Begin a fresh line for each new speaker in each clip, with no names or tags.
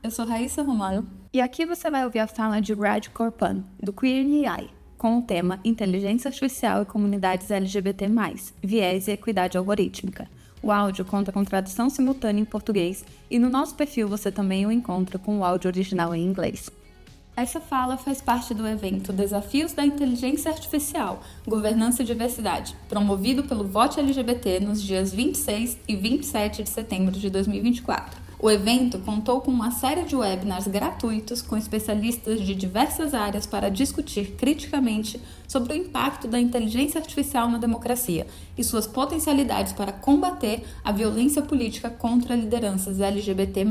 Eu sou Raíssa Romano e aqui você vai ouvir a fala de Raj Korpan, do Queer AI, com o tema Inteligência Artificial e Comunidades LGBT+, Viés e Equidade Algorítmica. O áudio conta com tradução simultânea em português e no nosso perfil você também o encontra com o áudio original em inglês. Essa fala faz parte do evento Desafios da Inteligência Artificial, Governança e Diversidade, promovido pelo Vote LGBT nos dias 26 e 27 de setembro de 2024. O evento contou com uma série de webinars gratuitos com especialistas de diversas áreas para discutir criticamente sobre o impacto da inteligência artificial na democracia e suas potencialidades para combater a violência política contra lideranças LGBT+.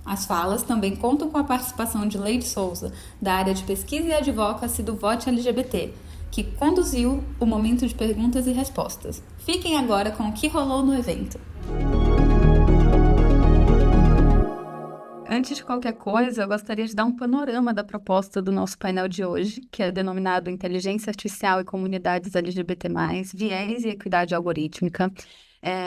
As falas também contam com a participação de Leide Souza, da área de pesquisa e advocacy do Vote LGBT, que conduziu o momento de perguntas e respostas. Fiquem agora com o que rolou no evento. Antes de qualquer coisa, eu gostaria de dar um panorama da proposta do nosso painel de hoje, que é denominado Inteligência Artificial e Comunidades LGBT+, Viés e Equidade Algorítmica.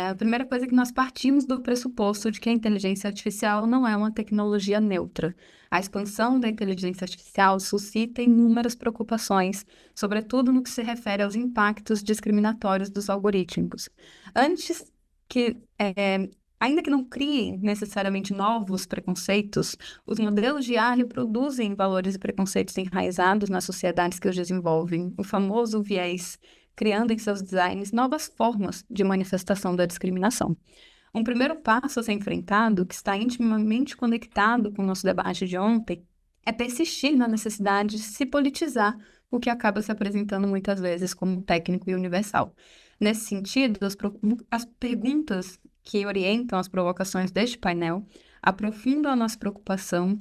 A primeira coisa é que nós partimos do pressuposto de que a inteligência artificial não é uma tecnologia neutra. A expansão da inteligência artificial suscita inúmeras preocupações, sobretudo no que se refere aos impactos discriminatórios dos algoritmos. Ainda que não criem necessariamente novos preconceitos, os modelos de IA reproduzem valores e preconceitos enraizados nas sociedades que os desenvolvem, o famoso viés, criando em seus designs novas formas de manifestação da discriminação. Um primeiro passo a ser enfrentado, que está intimamente conectado com o nosso debate de ontem, é persistir na necessidade de se politizar o que acaba se apresentando muitas vezes como técnico e universal. Nesse sentido, as perguntas que orientam as provocações deste painel aprofundam a nossa preocupação,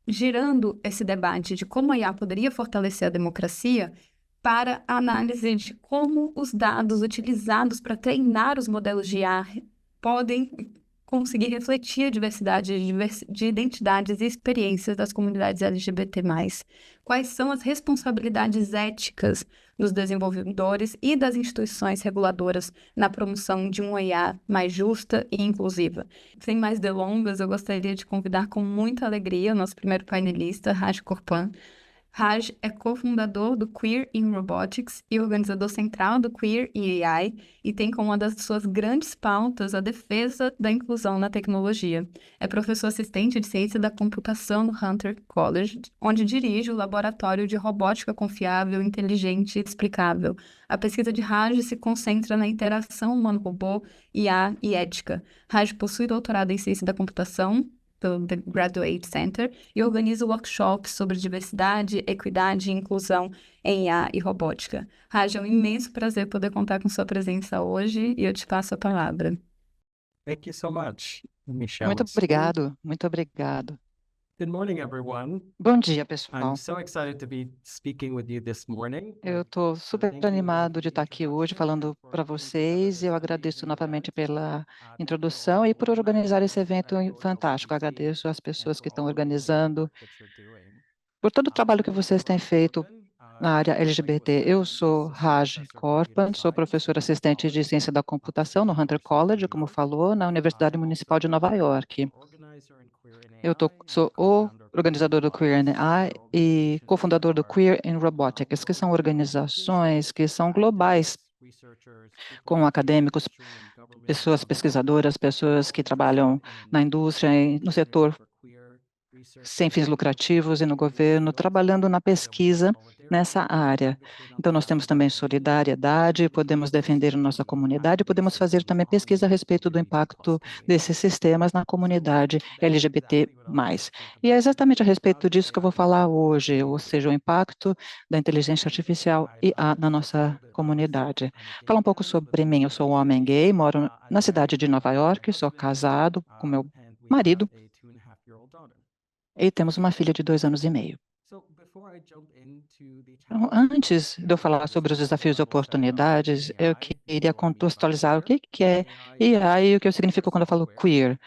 girando esse debate de como a IA poderia fortalecer a democracia para a análise de como os dados utilizados para treinar os modelos de IA podem conseguir refletir a diversidade de identidades e experiências das comunidades LGBT+. Quais são as responsabilidades éticas dos desenvolvedores e das instituições reguladoras na promoção de uma IA mais justa e inclusiva? Sem mais delongas, eu gostaria de convidar com muita alegria o nosso primeiro painelista, Raj Korpan. Raj é cofundador do Queer in Robotics e organizador central do Queer in AI e tem como uma das suas grandes pautas a defesa da inclusão na tecnologia. É professor assistente de ciência da computação no Hunter College, onde dirige o laboratório de robótica confiável, inteligente e explicável. A pesquisa de Raj se concentra na interação humano-robô, IA e ética. Raj possui doutorado em ciência da computação pelo The Graduate Center e organiza workshops sobre diversidade, equidade e inclusão em IA e robótica. Raj, é um imenso prazer poder contar com sua presença hoje e eu te passo a palavra.
Thank you so much, Michelle.
Muito obrigado, muito obrigado.
Good morning, everyone.
Bom dia,
I'm
pessoal.
so excited to be speaking with you this morning.
Eu estou super animado de estar aqui hoje falando para vocês e eu agradeço novamente pela introdução e por organizar esse evento fantástico. Agradeço às pessoas que estão organizando, por todo o trabalho que vocês têm feito na área LGBT. Eu sou Raj Korpan, sou professora assistente de ciência da computação no Hunter College, como falou, na Universidade Municipal de Nova York. Eu sou o organizador do Queer in AI e cofundador do Queer in Robotics, que são organizações que são globais, com acadêmicos, pessoas pesquisadoras, pessoas que trabalham na indústria, no setor sem fins lucrativos e no governo, trabalhando na pesquisa nessa área. Então, nós temos também solidariedade, podemos defender a nossa comunidade, podemos fazer também pesquisa a respeito do impacto desses sistemas na comunidade LGBT+. E é exatamente a respeito disso que eu vou falar hoje, ou seja, o impacto da inteligência artificial IA na nossa comunidade. Falar um pouco sobre mim, eu sou um homem gay, moro na cidade de Nova York, sou casado com meu marido, e temos uma filha de 2 anos e meio. Então, antes de eu falar sobre os desafios e oportunidades, eu queria contextualizar o que é IA e o que eu significo quando eu falo queer.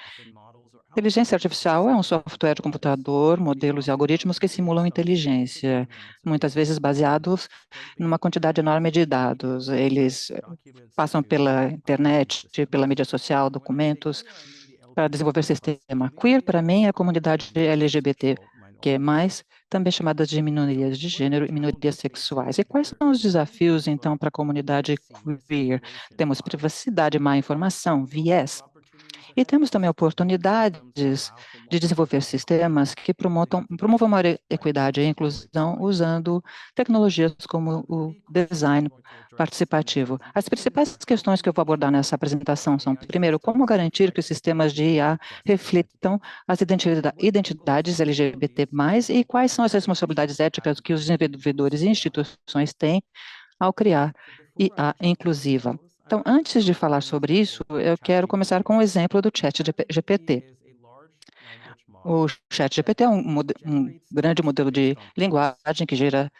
Inteligência artificial é um software de computador, modelos e algoritmos que simulam inteligência, muitas vezes baseados numa quantidade enorme de dados. Eles passam pela internet, pela mídia social, documentos, para desenvolver sistema queer, para mim, é a comunidade LGBT, que é mais, também chamada de minorias de gênero e minorias sexuais. E quais são os desafios, então, para a comunidade queer? Temos privacidade, má informação, viés, e temos também oportunidades de desenvolver sistemas que promovam maior equidade e inclusão usando tecnologias como o design participativo. As principais questões que eu vou abordar nessa apresentação são, primeiro, como garantir que os sistemas de IA reflitam as identidades LGBT+, e quais são as responsabilidades éticas que os desenvolvedores e instituições têm ao criar IA inclusiva. Então, antes de falar sobre isso, eu quero começar com o exemplo do ChatGPT. O ChatGPT é um grande modelo de linguagem que gera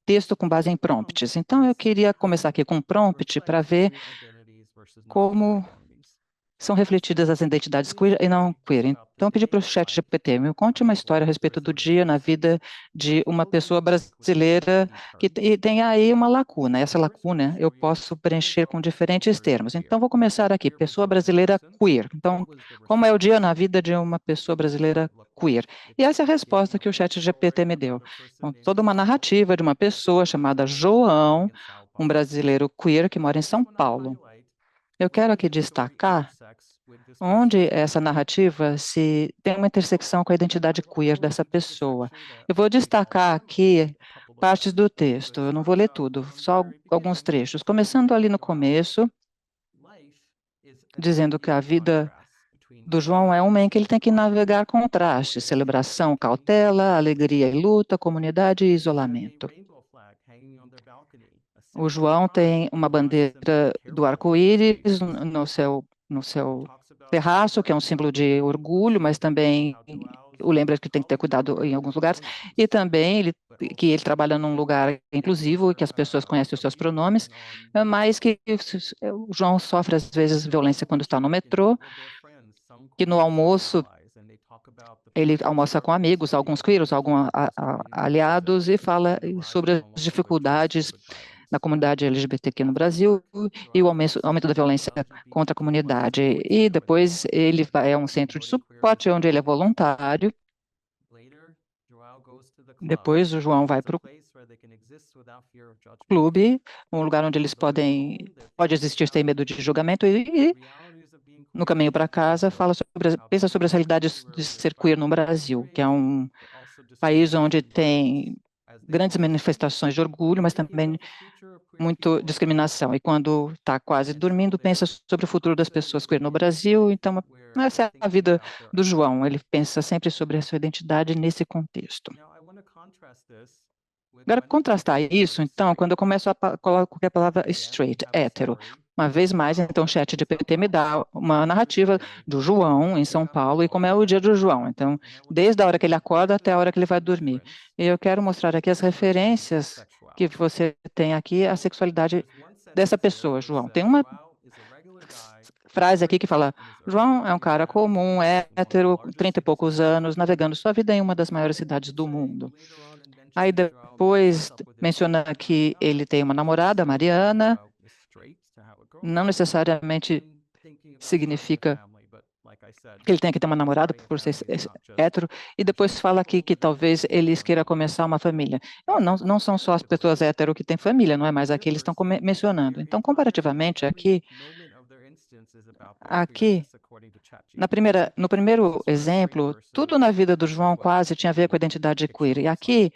texto com base em prompts. Então, eu queria começar aqui com um prompt para ver como são refletidas as identidades queer e não queer. Então, pedi para o ChatGPT, me conte uma história a respeito do dia na vida de uma pessoa brasileira que tem aí uma lacuna. Essa lacuna eu posso preencher com diferentes termos. Então, vou começar aqui, pessoa brasileira queer. Então, como é o dia na vida de uma pessoa brasileira queer? E essa é a resposta que o ChatGPT me deu. Então, toda uma narrativa de uma pessoa chamada João, um brasileiro queer que mora em São Paulo. Eu quero aqui destacar onde essa narrativa se tem uma intersecção com a identidade queer dessa pessoa. Eu vou destacar aqui partes do texto, eu não vou ler tudo, só alguns trechos. Começando ali no começo, dizendo que a vida do João é uma em que ele tem que navegar contrastes, celebração, cautela, alegria e luta, comunidade e isolamento. O João tem uma bandeira do arco-íris no seu terraço, que é um símbolo de orgulho, mas também o lembra que tem que ter cuidado em alguns lugares, e também que ele trabalha num lugar inclusivo e que as pessoas conhecem os seus pronomes, mas que o João sofre às vezes violência quando está no metrô, que no almoço ele almoça com amigos, alguns queers, alguns aliados, e fala sobre as dificuldades na comunidade LGBTQ no Brasil e o aumento da violência contra a comunidade. E depois ele vai a um centro de suporte, onde ele é voluntário. Depois o João vai para o clube, um lugar onde eles pode existir sem medo de julgamento, e no caminho para casa pensa sobre as realidades de ser queer no Brasil, que é um país onde tem grandes manifestações de orgulho, mas também muito discriminação. E quando está quase dormindo, pensa sobre o futuro das pessoas queer no Brasil. Então, essa é a vida do João. Ele pensa sempre sobre a sua identidade nesse contexto. Agora, contrastar isso, então, quando eu começo a colocar a palavra straight, hétero, uma vez mais, então, o ChatGPT me dá uma narrativa do João, em São Paulo, e como é o dia do João. Então, desde a hora que ele acorda até a hora que ele vai dormir. E eu quero mostrar aqui as referências que você tem aqui, a sexualidade dessa pessoa, João. Tem uma frase aqui que fala, João é um cara comum, hétero, 30 e poucos anos, navegando sua vida em uma das maiores cidades do mundo. Aí depois menciona que ele tem uma namorada, Mariana, não necessariamente significa que ele tenha que ter uma namorada por ser hétero, e depois fala aqui que talvez eles queiram começar uma família. Não são só as pessoas hétero que têm família, não é? Mas aqui eles estão mencionando. Então, comparativamente, aqui no primeiro exemplo, tudo na vida do João quase tinha a ver com a identidade queer, e aqui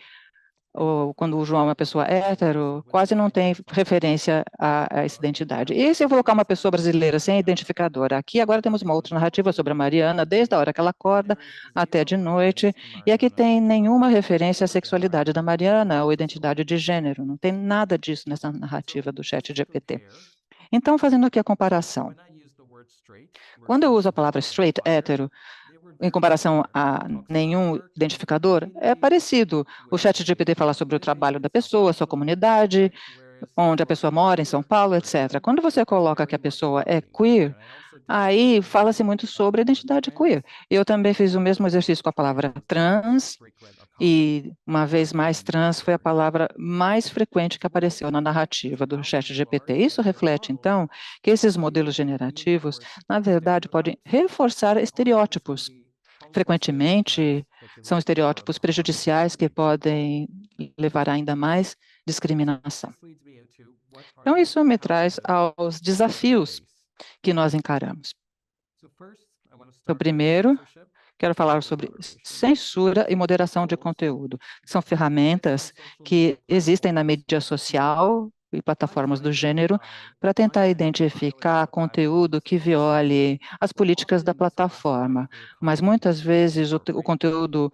quando o João é uma pessoa hétero, quase não tem referência a essa identidade. E se eu colocar uma pessoa brasileira sem identificador? Aqui agora temos uma outra narrativa sobre a Mariana, desde a hora que ela acorda até de noite, e aqui tem nenhuma referência à sexualidade da Mariana ou identidade de gênero, não tem nada disso nessa narrativa do ChatGPT. Então, fazendo aqui a comparação, quando eu uso a palavra straight, hétero, em comparação a nenhum identificador, é parecido. O ChatGPT fala sobre o trabalho da pessoa, sua comunidade, onde a pessoa mora, em São Paulo, etc. Quando você coloca que a pessoa é queer, Aí fala-se muito sobre a identidade queer. Eu também fiz o mesmo exercício com a palavra trans, e uma vez mais, trans foi a palavra mais frequente que apareceu na narrativa do ChatGPT. Isso reflete, então, que esses modelos generativos, na verdade, podem reforçar estereótipos. Frequentemente, são estereótipos prejudiciais que podem levar a ainda mais discriminação. Então, isso me traz aos desafios que nós encaramos. Então, primeiro, quero falar sobre censura e moderação de conteúdo. São ferramentas que existem na mídia social e plataformas do gênero para tentar identificar conteúdo que viole as políticas da plataforma. Mas muitas vezes o conteúdo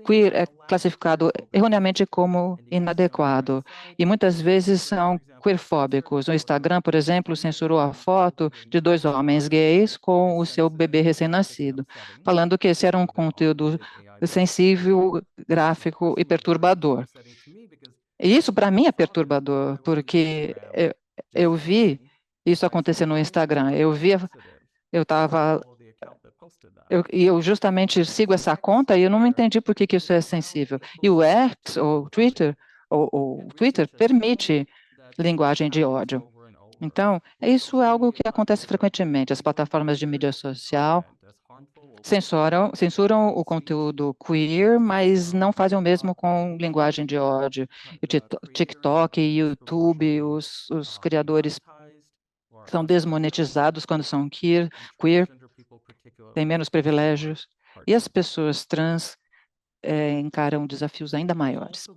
queer é classificado erroneamente como inadequado e muitas vezes são queerfóbicos. O Instagram, por exemplo, censurou a foto de dois homens gays com o seu bebê recém-nascido, falando que esse era um conteúdo sensível, gráfico e perturbador. E isso, para mim, é perturbador, porque eu vi isso acontecer no Instagram. Eu estava eu justamente sigo essa conta e eu não entendi por que isso é sensível. E o X, ou Twitter, o Twitter permite linguagem de ódio. Então, isso é algo que acontece frequentemente. As plataformas de mídia social censuram o conteúdo queer, mas não fazem o mesmo com linguagem de ódio. O TikTok e YouTube, os criadores são desmonetizados quando são queer, têm menos privilégios, e as pessoas trans encaram desafios ainda maiores.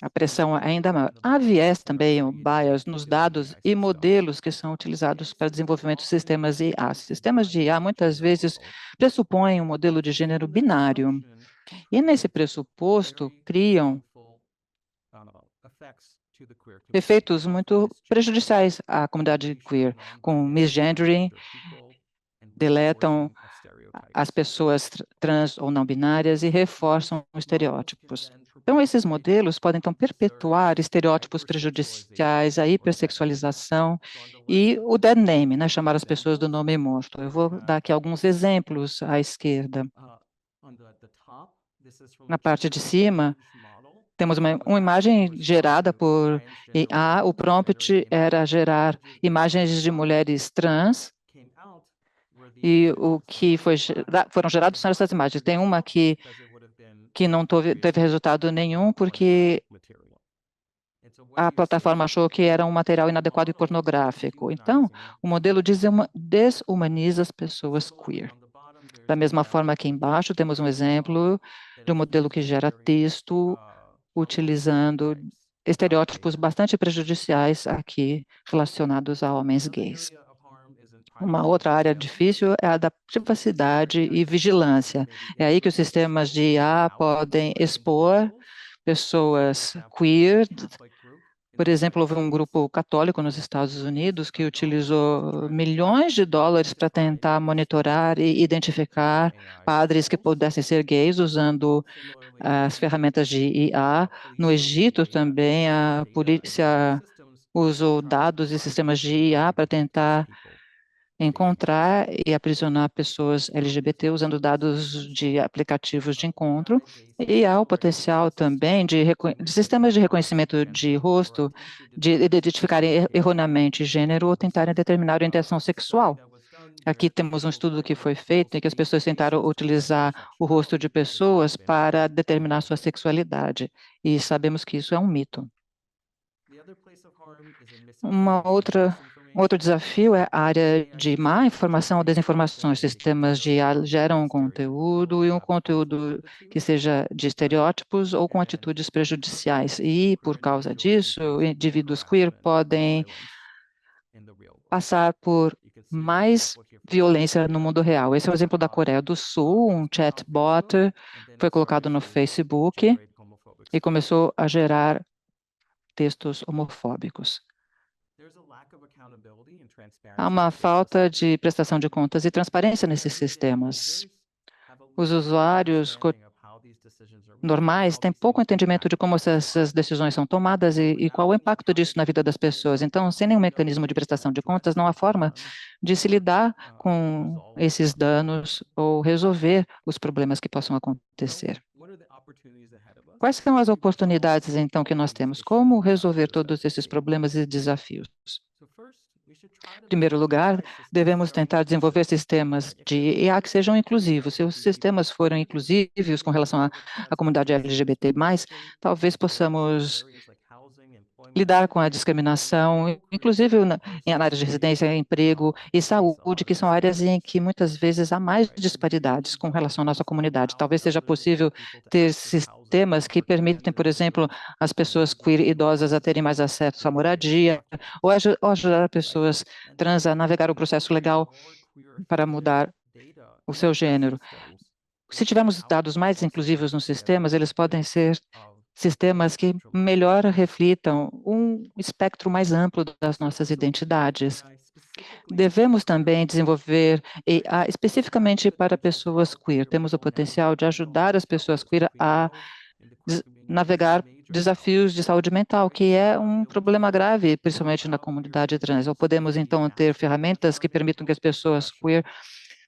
A pressão é ainda maior. Há viés também, o bias, nos dados e modelos que são utilizados para desenvolvimento de sistemas de IA. Sistemas de IA, muitas vezes, pressupõem um modelo de gênero binário. E, nesse pressuposto, criam efeitos muito prejudiciais à comunidade queer, com misgendering, deletam as pessoas trans ou não binárias e reforçam estereótipos. Então, esses modelos podem, então, perpetuar estereótipos prejudiciais, a hipersexualização e o dead name, né, chamar as pessoas do nome morto. Eu vou dar aqui alguns exemplos à esquerda. Na parte de cima, temos uma imagem gerada por IA. O prompt era gerar imagens de mulheres trans, e o que foram gerados são essas imagens. Tem uma que não teve resultado nenhum, porque a plataforma achou que era um material inadequado e pornográfico. Então, o modelo desumaniza as pessoas queer. Da mesma forma, aqui embaixo, temos um exemplo de um modelo que gera texto utilizando estereótipos bastante prejudiciais aqui relacionados a homens gays. Uma outra área difícil é a da privacidade e vigilância. É aí que os sistemas de IA podem expor pessoas queer. Por exemplo, houve um grupo católico nos Estados Unidos que utilizou milhões de dólares para tentar monitorar e identificar padres que pudessem ser gays usando as ferramentas de IA. No Egito também a polícia usou dados e sistemas de IA para tentar encontrar e aprisionar pessoas LGBT usando dados de aplicativos de encontro, e há o potencial também de sistemas de reconhecimento de rosto, de identificarem erroneamente gênero ou tentarem determinar a orientação sexual. Aqui temos um estudo que foi feito em que as pessoas tentaram utilizar o rosto de pessoas para determinar sua sexualidade, e sabemos que isso é um mito. Um outro desafio é a área de má informação ou desinformação. Os sistemas de IA geram um conteúdo, e um conteúdo que seja de estereótipos ou com atitudes prejudiciais. E, por causa disso, indivíduos queer podem passar por mais violência no mundo real. Esse é o exemplo da Coreia do Sul. Um chatbot foi colocado no Facebook e começou a gerar textos homofóbicos. Há uma falta de prestação de contas e transparência nesses sistemas. Os usuários normais têm pouco entendimento de como essas decisões são tomadas e qual o impacto disso na vida das pessoas. Então, sem nenhum mecanismo de prestação de contas, não há forma de se lidar com esses danos ou resolver os problemas que possam acontecer. Quais são as oportunidades, então, que nós temos? Como resolver todos esses problemas e desafios? Em primeiro lugar, devemos tentar desenvolver sistemas de IA que sejam inclusivos. Se os sistemas forem inclusivos com relação à comunidade LGBT+, talvez possamos lidar com a discriminação, inclusive em áreas de residência, emprego e saúde, que são áreas em que muitas vezes há mais disparidades com relação à nossa comunidade. Talvez seja possível ter sistemas que permitem, por exemplo, as pessoas queer idosas a terem mais acesso à moradia, ou ajudar pessoas trans a navegar o processo legal para mudar o seu gênero. Se tivermos dados mais inclusivos nos sistemas, eles podem ser sistemas que melhor reflitam um espectro mais amplo das nossas identidades. Devemos também desenvolver IA especificamente para pessoas queer. Temos o potencial de ajudar as pessoas queer a navegar desafios de saúde mental, que é um problema grave, principalmente na comunidade trans. Ou podemos, então, ter ferramentas que permitam que as pessoas queer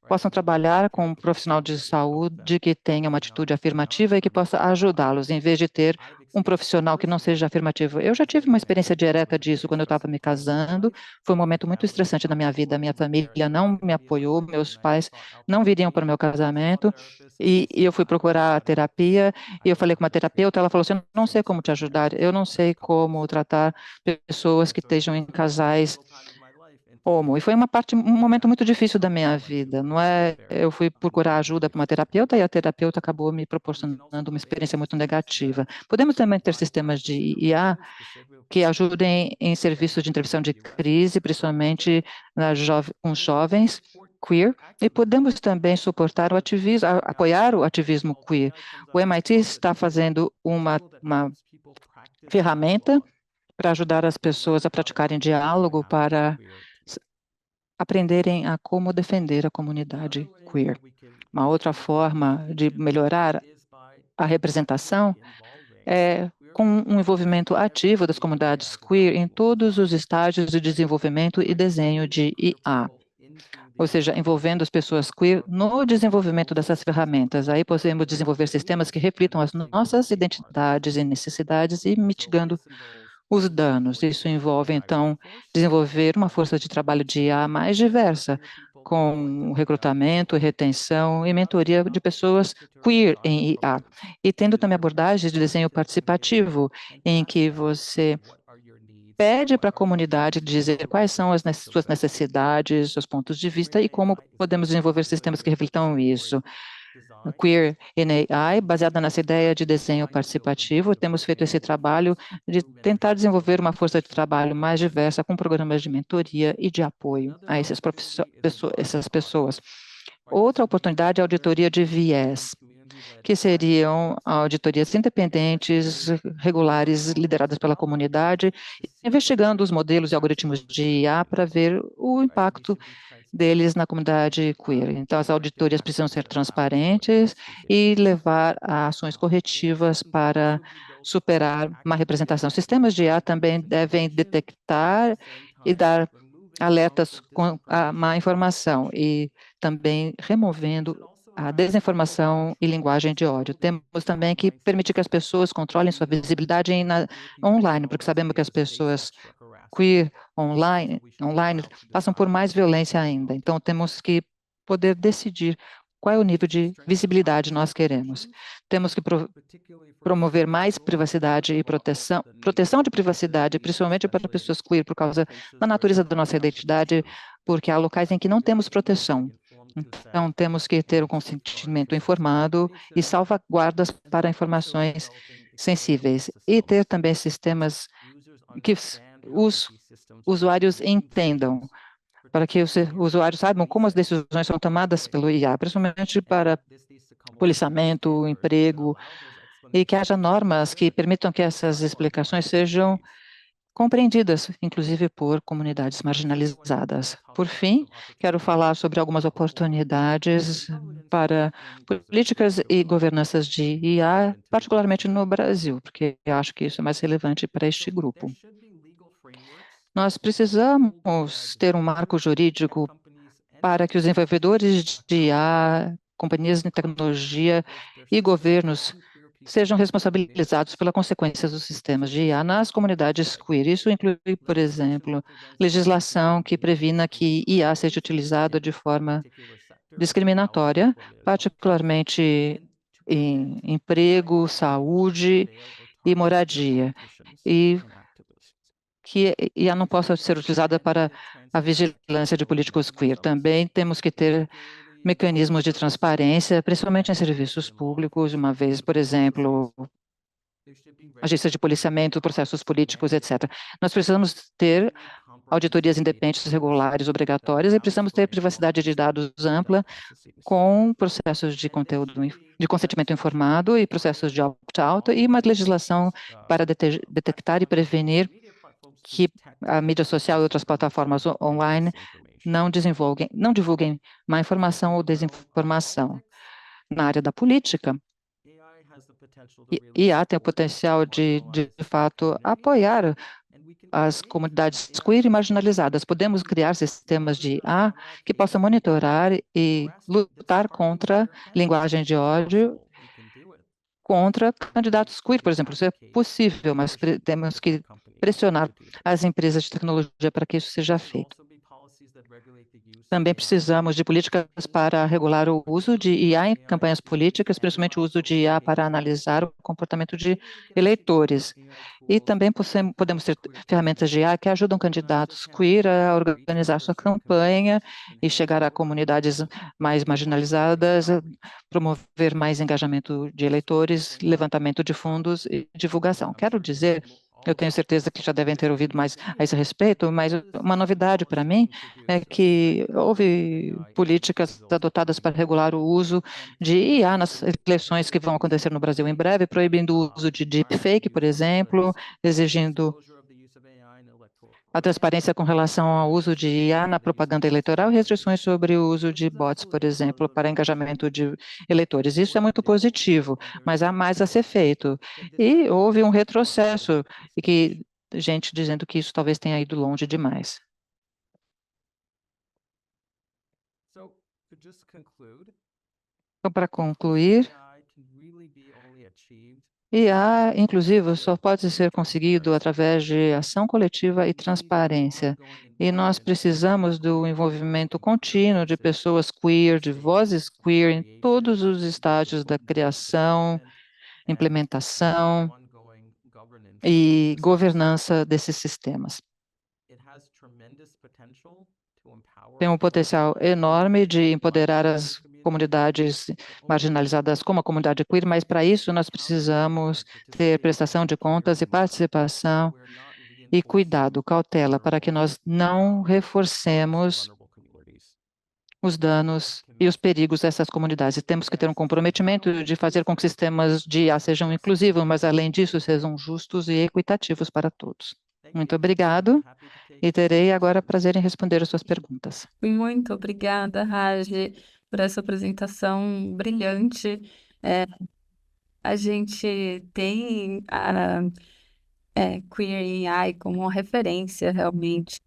possam trabalhar com um profissional de saúde que tenha uma atitude afirmativa e que possa ajudá-los, em vez de ter um profissional que não seja afirmativo. Eu já tive uma experiência direta disso quando eu estava me casando, foi um momento muito estressante na minha vida, minha família não me apoiou, meus pais não viriam para o meu casamento, e eu fui procurar terapia, e eu falei com uma terapeuta, ela falou assim, eu não sei como te ajudar, eu não sei como tratar pessoas que estejam em casais homo. E foi um momento muito difícil da minha vida, não é? Eu fui procurar ajuda para uma terapeuta e a terapeuta acabou me proporcionando uma experiência muito negativa. Podemos também ter sistemas de IA que ajudem em serviços de intervenção de crise, principalmente com jovens queer, e podemos também suportar o ativismo, apoiar o ativismo queer. O MIT está fazendo uma ferramenta para ajudar as pessoas a praticarem diálogo, para aprenderem a como defender a comunidade queer. Uma outra forma de melhorar a representação é com um envolvimento ativo das comunidades queer em todos os estágios de desenvolvimento e desenho de IA, ou seja, envolvendo as pessoas queer no desenvolvimento dessas ferramentas. Aí podemos desenvolver sistemas que reflitam as nossas identidades e necessidades e mitigando os danos. Isso envolve, então, desenvolver uma força de trabalho de IA mais diversa, com recrutamento, retenção e mentoria de pessoas queer em IA. E tendo também abordagens de desenho participativo, em que você pede para a comunidade dizer quais são as suas necessidades, seus pontos de vista e como podemos desenvolver sistemas que reflitam isso. Queer in AI, baseada nessa ideia de desenho participativo, temos feito esse trabalho de tentar desenvolver uma força de trabalho mais diversa com programas de mentoria e de apoio a essas pessoas. Outra oportunidade é a auditoria de viés, que seriam auditorias independentes, regulares, lideradas pela comunidade, investigando os modelos e algoritmos de IA para ver o impacto deles na comunidade queer. Então, as auditorias precisam ser transparentes e levar a ações corretivas para superar uma representação. Sistemas de IA também devem detectar e dar alertas com a má informação e também removendo a desinformação e linguagem de ódio. Temos também que permitir que as pessoas controlem sua visibilidade online, porque sabemos que as pessoas queer online passam por mais violência ainda. Então, temos que poder decidir qual é o nível de visibilidade nós queremos. Temos que promover mais privacidade e proteção de privacidade, principalmente para pessoas queer, por causa da natureza da nossa identidade, porque há locais em que não temos proteção. Então, temos que ter um consentimento informado e salvaguardas para informações sensíveis. E ter também sistemas que os usuários entendam, para que os usuários saibam como as decisões são tomadas pelo IA, principalmente para policiamento, emprego, e que haja normas que permitam que essas explicações sejam compreendidas, inclusive por comunidades marginalizadas. Por fim, quero falar sobre algumas oportunidades para políticas e governanças de IA, particularmente no Brasil, porque eu acho que isso é mais relevante para este grupo. Nós precisamos ter um marco jurídico para que os desenvolvedores de IA, companhias de tecnologia e governos sejam responsabilizados pelas consequências dos sistemas de IA nas comunidades queer. Isso inclui, por exemplo, legislação que previna que IA seja utilizada de forma discriminatória, particularmente em emprego, saúde e moradia, e que IA não possa ser utilizada para a vigilância de políticos queer. Também temos que ter mecanismos de transparência, principalmente em serviços públicos, uma vez, por exemplo, agências de policiamento, processos políticos, etc. Nós precisamos ter auditorias independentes, regulares, obrigatórias, e precisamos ter privacidade de dados ampla, com processos de conteúdo, de consentimento informado e processos de opt-out, e uma legislação para detectar e prevenir que a mídia social e outras plataformas online não divulguem má informação ou desinformação. Na área da política, IA tem o potencial de fato, apoiar as comunidades queer e marginalizadas. Podemos criar sistemas de IA que possam monitorar e lutar contra linguagem de ódio contra candidatos queer, por exemplo. Isso é possível, mas temos que pressionar as empresas de tecnologia para que isso seja feito. Também precisamos de políticas para regular o uso de IA em campanhas políticas, principalmente o uso de IA para analisar o comportamento de eleitores. E também podemos ter ferramentas de IA que ajudam candidatos queer a organizar sua campanha e chegar a comunidades mais marginalizadas, promover mais engajamento de eleitores, levantamento de fundos e divulgação. Quero dizer, eu tenho certeza que já devem ter ouvido mais a esse respeito, mas uma novidade para mim é que houve políticas adotadas para regular o uso de IA nas eleições que vão acontecer no Brasil em breve, proibindo o uso de deepfake, por exemplo, exigindo a transparência com relação ao uso de IA na propaganda eleitoral e restrições sobre o uso de bots, por exemplo, para engajamento de eleitores. Isso é muito positivo, mas há mais a ser feito. E houve um retrocesso, e que gente dizendo que isso talvez tenha ido longe demais. Então, para concluir, IA inclusivo só pode ser conseguido através de ação coletiva e transparência. E nós precisamos do envolvimento contínuo de pessoas queer, de vozes queer, em todos os estágios da criação, implementação e governança desses sistemas. Tem um potencial enorme de empoderar as comunidades marginalizadas como a comunidade queer, mas para isso nós precisamos ter prestação de contas e participação e cuidado, cautela, para que nós não reforcemos os danos e os perigos dessas comunidades. E temos que ter um comprometimento de fazer com que sistemas de IA sejam inclusivos, mas além disso sejam justos e equitativos para todos. Muito obrigado, e terei agora prazer em responder as suas perguntas.
Muito obrigada, Raj, por essa apresentação brilhante. A gente tem a Queer AI como uma referência, realmente,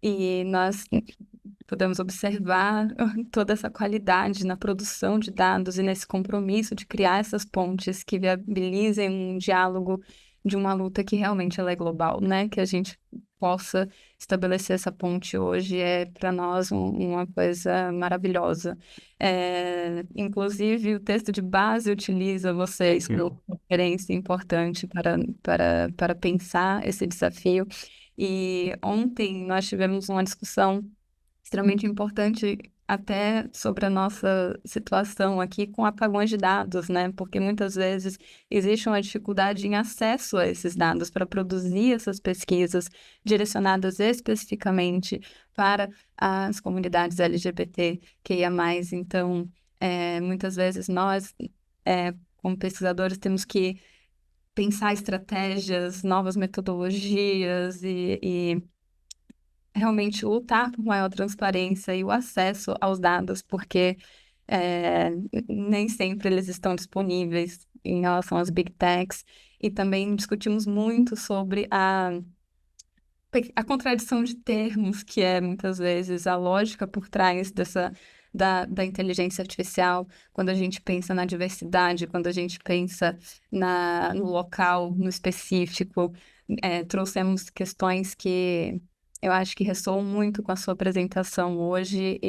e nós podemos observar toda essa qualidade na produção de dados e nesse compromisso de criar essas pontes que viabilizem um diálogo de uma luta que realmente ela é global, né? Que a gente possa estabelecer essa ponte hoje é para nós uma coisa maravilhosa. Inclusive, o texto de base utiliza vocês como referência importante para pensar esse desafio. E ontem nós tivemos uma discussão extremamente importante até sobre a nossa situação aqui com apagões de dados, né? Porque muitas vezes existe uma dificuldade em acesso a esses dados para produzir essas pesquisas direcionadas especificamente para as comunidades LGBTQIA+. Então, muitas vezes nós, como pesquisadores, temos que pensar estratégias, novas metodologias e realmente lutar por maior transparência e o acesso aos dados, porque é, nem sempre eles estão disponíveis em relação às big techs. E também discutimos muito sobre a contradição de termos, que é muitas vezes a lógica por trás da inteligência artificial, quando a gente pensa na diversidade, quando a gente pensa no local, no específico. Trouxemos questões que eu acho que ressoam muito com a sua apresentação hoje,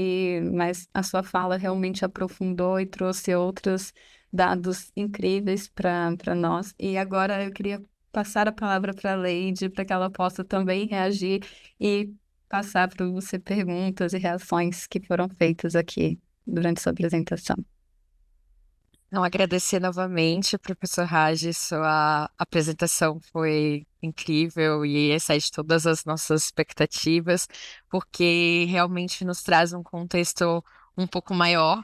mas a sua fala realmente aprofundou e trouxe outros dados incríveis para nós. E agora eu queria passar a palavra para a Leide, para que ela possa também reagir e passar para você perguntas e reações que foram feitas aqui durante sua apresentação.
Não, agradecer novamente, professor Raj, sua apresentação foi incrível e excede todas as nossas expectativas, porque realmente nos traz um contexto um pouco maior,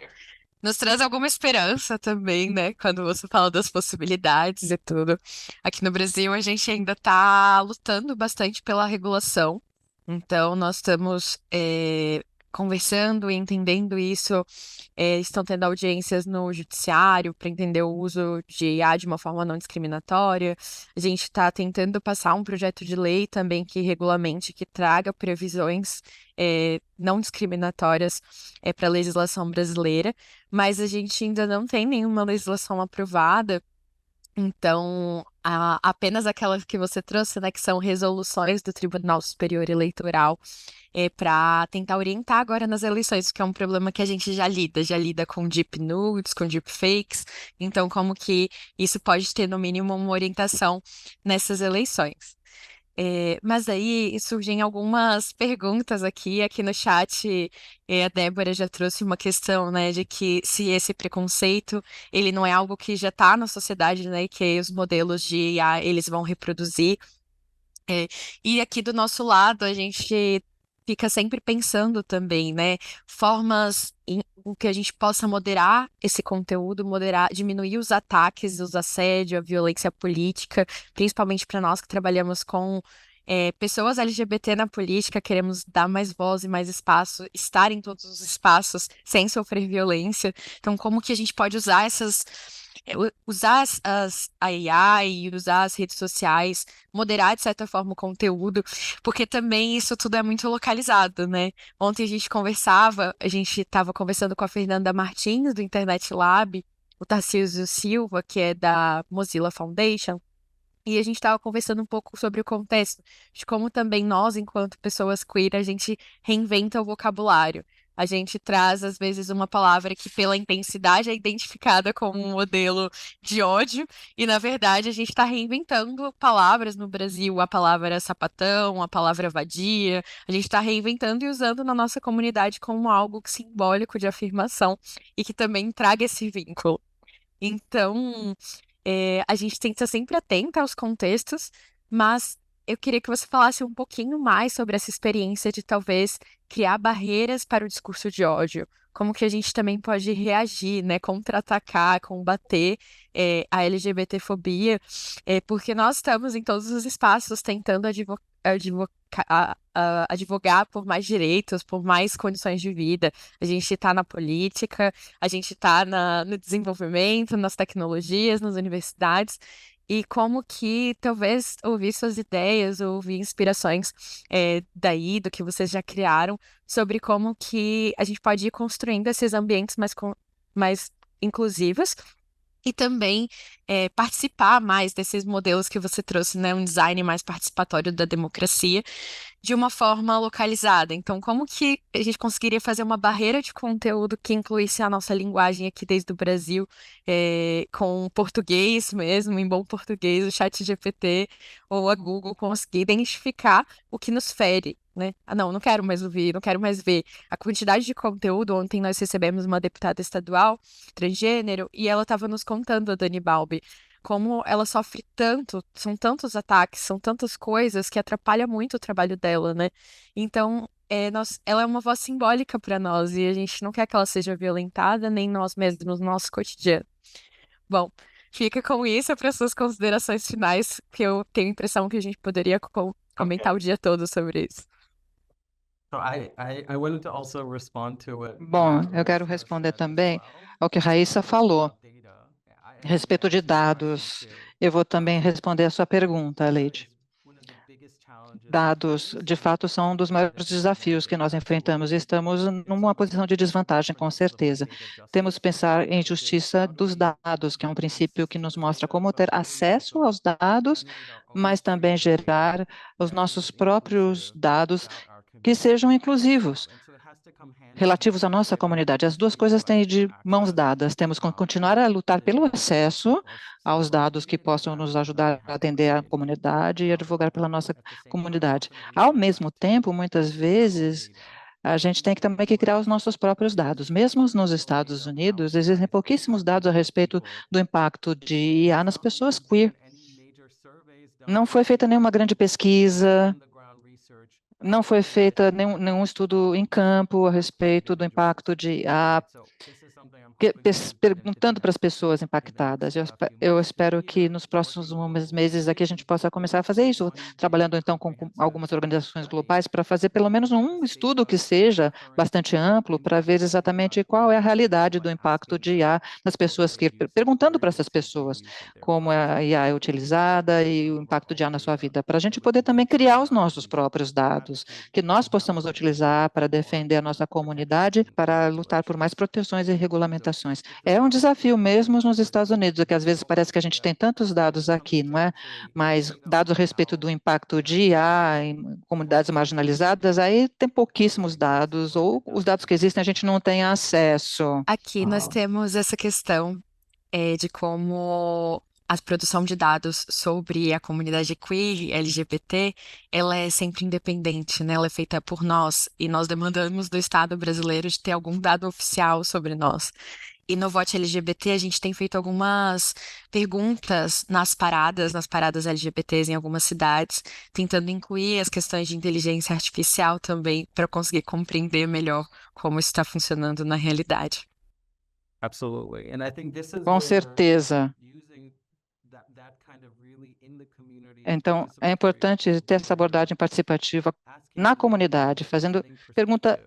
nos traz alguma esperança também, né? Quando você fala das possibilidades e tudo. Aqui no Brasil, a gente ainda está lutando bastante pela regulação, então nós estamos conversando e entendendo isso. Estão tendo audiências no judiciário para entender o uso de IA de uma forma não discriminatória. A gente está tentando passar um projeto de lei também que regulamente, que traga previsões não discriminatórias para a legislação brasileira, mas a gente ainda não tem nenhuma legislação aprovada. Então, apenas aquelas que você trouxe, né, que são resoluções do Tribunal Superior Eleitoral, para tentar orientar agora nas eleições, que é um problema que a gente já lida com deep nudes, com deep fakes. Então, como que isso pode ter, no mínimo, uma orientação nessas eleições? Mas aí surgem algumas perguntas aqui no chat. A Débora já trouxe uma questão, né, de que se esse preconceito, ele não é algo que já está na sociedade, né, que os modelos de IA, eles vão reproduzir. E aqui do nosso lado, a gente fica sempre pensando também, né, formas em que a gente possa moderar esse conteúdo, diminuir os ataques, os assédios, a violência política, principalmente para nós que trabalhamos com pessoas LGBT na política, queremos dar mais voz e mais espaço, estar em todos os espaços sem sofrer violência. Então, como que a gente pode usar usar a AI e usar as redes sociais, moderar de certa forma o conteúdo, porque também isso tudo é muito localizado, né? Ontem a gente estava conversando com a Fernanda Martins, do Internet Lab, o Tarcísio Silva, que é da Mozilla Foundation, e a gente estava conversando um pouco sobre o contexto, de como também nós, enquanto pessoas queer, a gente reinventa o vocabulário. A gente traz, às vezes, uma palavra que, pela intensidade, é identificada como um modelo de ódio, e, na verdade, a gente está reinventando palavras no Brasil, a palavra sapatão, a palavra vadia, a gente está reinventando e usando na nossa comunidade como algo simbólico de afirmação e que também traga esse vínculo. Então, a gente tem que estar sempre atenta aos contextos, mas eu queria que você falasse um pouquinho mais sobre essa experiência de talvez criar barreiras para o discurso de ódio. Como que a gente também pode reagir, né, contra-atacar, combater a LGBTfobia, porque nós estamos em todos os espaços tentando advogar por mais direitos, por mais condições de vida. A gente está na política, a gente está no desenvolvimento, nas tecnologias, nas universidades, e como que talvez ouvir suas ideias, ouvir inspirações daí, do que vocês já criaram, sobre como que a gente pode ir construindo esses ambientes mais inclusivos e também participar mais desses modelos que você trouxe, né? Um design mais participatório da democracia, de uma forma localizada. Então, como que a gente conseguiria fazer uma barreira de conteúdo que incluísse a nossa linguagem aqui desde o Brasil, com português mesmo, em bom português, o ChatGPT ou a Google conseguir identificar o que nos fere, né? Ah, não quero mais ouvir, não quero mais ver. A quantidade de conteúdo, ontem nós recebemos uma deputada estadual transgênero e ela estava nos contando, a Dani Balbi, como ela sofre tanto, são tantos ataques, são tantas coisas que atrapalha muito o trabalho dela, né? Então, ela é uma voz simbólica para nós e a gente não quer que ela seja violentada, nem nós mesmos no nosso cotidiano. Bom, Fica com isso para suas considerações finais, que eu tenho a impressão que a gente poderia comentar o dia todo sobre isso.
So I wanted to also respond to what
Bom, eu quero
Raissa
responder
said as
também
well.
ao que Raíssa falou
A
a respeito de dados. Eu vou também responder a sua pergunta, Leide. Dados, de fato, são um dos maiores desafios que nós enfrentamos e estamos numa posição de desvantagem, com certeza. Temos que pensar em justiça dos dados, que é um princípio que nos mostra como ter acesso aos dados, mas também gerar os nossos próprios dados que sejam inclusivos, relativos à nossa comunidade. As duas coisas têm de mãos dadas. Temos que continuar a lutar pelo acesso aos dados que possam nos ajudar a atender a comunidade e advogar pela nossa comunidade. Ao mesmo tempo, muitas vezes, a gente tem que também que criar os nossos próprios dados. Mesmo nos Estados Unidos, existem pouquíssimos dados a respeito do impacto de IA nas pessoas queer. Não foi feita nenhuma grande pesquisa, não foi feita nenhum estudo em campo a respeito do impacto de IA, perguntando para as pessoas impactadas. Eu espero que nos próximos meses aqui a gente possa começar a fazer isso, trabalhando então com algumas organizações globais para fazer pelo menos um estudo que seja bastante amplo para ver exatamente qual é a realidade do impacto de IA nas pessoas que, perguntando para essas pessoas como a IA é utilizada e o impacto de IA na sua vida, para a gente poder também criar os nossos próprios dados, que nós possamos utilizar para defender a nossa comunidade, para lutar por mais proteções e regulamentações. É um desafio mesmo nos Estados Unidos, que às vezes parece que a gente tem tantos dados aqui, não é? Mas dados a respeito do impacto de IA em comunidades marginalizadas, aí tem pouquíssimos dados, ou os dados que existem a gente não tem acesso.
Aqui nós temos essa questão de como a produção de dados sobre a comunidade queer e LGBT, ela é sempre independente, né? Ela é feita por nós e nós demandamos do Estado brasileiro de ter algum dado oficial sobre nós. E no Vote LGBT a gente tem feito algumas perguntas nas paradas LGBTs em algumas cidades, tentando incluir as questões de inteligência artificial também para conseguir compreender melhor como isso está funcionando na realidade.
Absolutely. And I think this is
Com
where
certeza.
using that kind of really in the community
Então, é importante ter essa abordagem participativa na comunidade, fazendo pergunta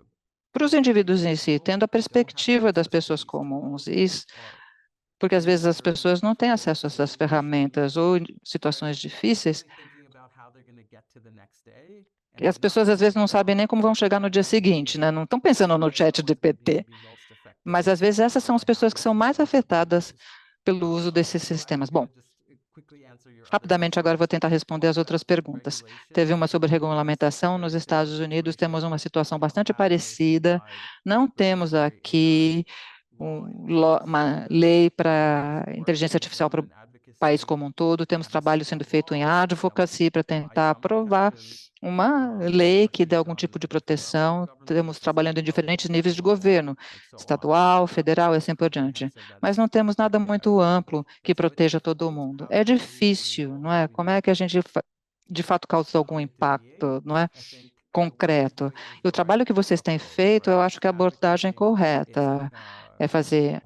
para os indivíduos em si, tendo a perspectiva das pessoas comuns, porque às vezes as pessoas não têm acesso a essas ferramentas ou em situações difíceis, e as pessoas às vezes não sabem nem como vão chegar no dia seguinte, né? Não estão pensando no chat de PT, mas às vezes essas são as pessoas que são mais afetadas pelo uso desses sistemas. Bom, rapidamente agora vou tentar responder as outras perguntas. Teve uma sobre regulamentação. Nos Estados Unidos temos uma situação bastante parecida. Não temos aqui uma lei para inteligência artificial para o país como um todo. Temos trabalho sendo feito em advocacy para tentar aprovar uma lei que dê algum tipo de proteção. Temos trabalhando em diferentes níveis de governo, estadual, federal e assim por diante. Mas não temos nada muito amplo que proteja todo mundo. É difícil, não é? Como é que a gente, de fato, causa algum impacto, não é? Concreto. E o trabalho que vocês têm feito, eu acho que é a abordagem correta. É fazer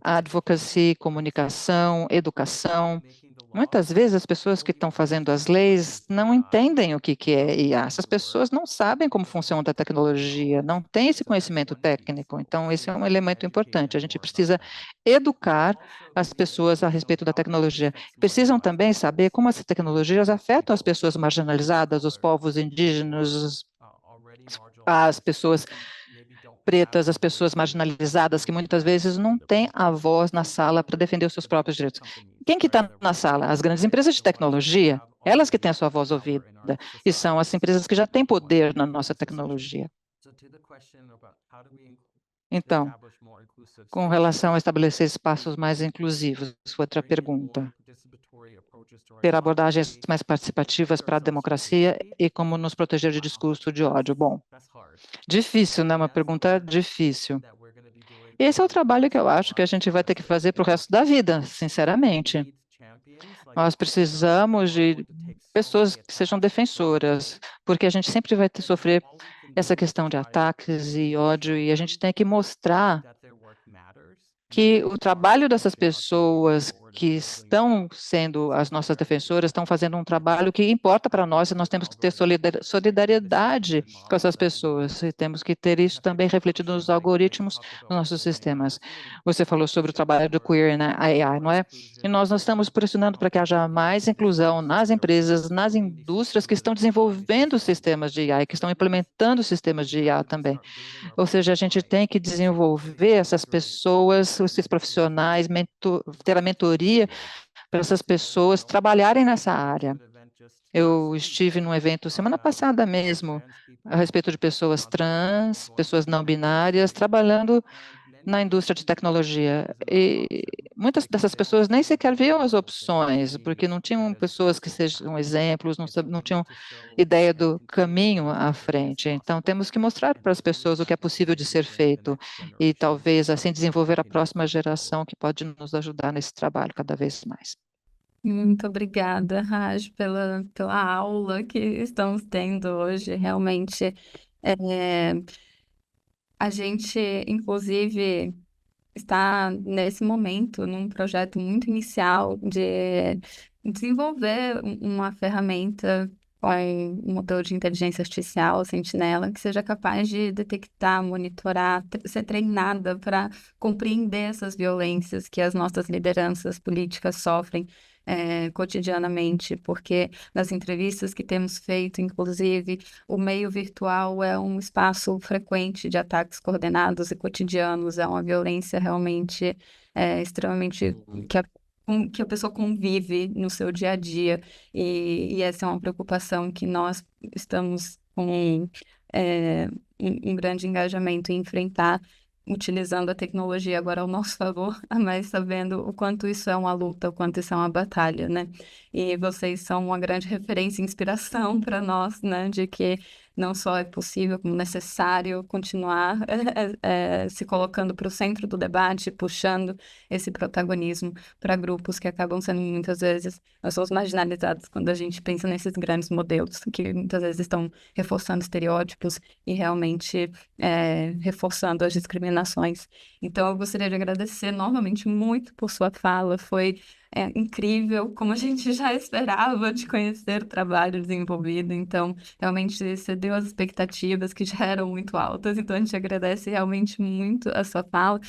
advocacy, comunicação, educação. Muitas vezes as pessoas que estão fazendo as leis não entendem o que é IA. Essas pessoas não sabem como funciona a tecnologia, não têm esse conhecimento técnico. Então, esse é um elemento importante. A gente precisa educar as pessoas a respeito da tecnologia. Precisam também saber como essas tecnologias afetam as pessoas marginalizadas, os povos indígenas, as pessoas pretas, as pessoas marginalizadas, que muitas vezes não têm a voz na sala para defender os seus próprios direitos. Quem que está na sala? As grandes empresas de tecnologia, elas que têm a sua voz ouvida, e são as empresas que já têm poder na nossa tecnologia. Então, com relação a estabelecer espaços mais inclusivos, outra pergunta. Ter abordagens mais participativas para a democracia e como nos proteger de discurso de ódio. Bom, difícil, né? Uma pergunta difícil. Esse é o trabalho que eu acho que a gente vai ter que fazer para o resto da vida, sinceramente. Nós precisamos de pessoas que sejam defensoras, porque a gente sempre vai sofrer essa questão de ataques e ódio, e a gente tem que mostrar que o trabalho dessas pessoas que estão sendo as nossas defensoras, estão fazendo um trabalho que importa para nós e nós temos que ter solidariedade com essas pessoas e temos que ter isso também refletido nos algoritmos dos nossos sistemas. Você falou sobre o trabalho do Queer na AI, não é? E nós estamos pressionando para que haja mais inclusão nas empresas, nas indústrias que estão desenvolvendo sistemas de IA, que estão implementando sistemas de IA também. Ou seja, a gente tem que desenvolver essas pessoas, esses profissionais, ter a mentoria para essas pessoas trabalharem nessa área. Eu estive num evento semana passada mesmo, a respeito de pessoas trans, pessoas não binárias, trabalhando na indústria de tecnologia. E muitas dessas pessoas nem sequer viam as opções, porque não tinham pessoas que sejam exemplos, não tinham ideia do caminho à frente. Então, temos que mostrar para as pessoas o que é possível de ser feito e talvez assim desenvolver a próxima geração que pode nos ajudar nesse trabalho cada vez mais.
Muito obrigada, Raj, pela aula que estamos tendo hoje. Realmente, a gente, inclusive, está nesse momento num projeto muito inicial de desenvolver uma ferramenta com um modelo de inteligência artificial, Sentinela, que seja capaz de detectar, monitorar, ser treinada para compreender essas violências que as nossas lideranças políticas sofrem cotidianamente, porque nas entrevistas que temos feito, inclusive, o meio virtual é um espaço frequente de ataques coordenados e cotidianos, é uma violência realmente extremamente que a pessoa convive no seu dia a dia, e essa é uma preocupação que nós estamos com um grande engajamento em enfrentar, utilizando a tecnologia agora ao nosso favor, mas sabendo o quanto isso é uma luta, o quanto isso é uma batalha, né? E vocês são uma grande referência e inspiração para nós, né? De que não só é possível, como necessário continuar se colocando para o centro do debate, puxando esse protagonismo para grupos que acabam sendo muitas vezes, nós somos marginalizados quando a gente pensa nesses grandes modelos, que muitas vezes estão reforçando estereótipos e realmente reforçando as discriminações. Então, eu gostaria de agradecer novamente muito por sua fala, foi incrível, como a gente já esperava de conhecer o trabalho desenvolvido, então realmente excedeu as expectativas que já eram muito altas, então a gente agradece realmente muito a sua fala.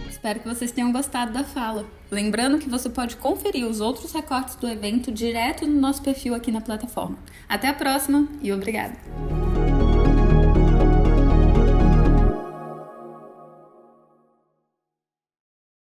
Espero que vocês tenham gostado da fala. Lembrando que você pode conferir os outros recortes do evento direto no nosso perfil aqui na plataforma. Até a próxima e obrigada!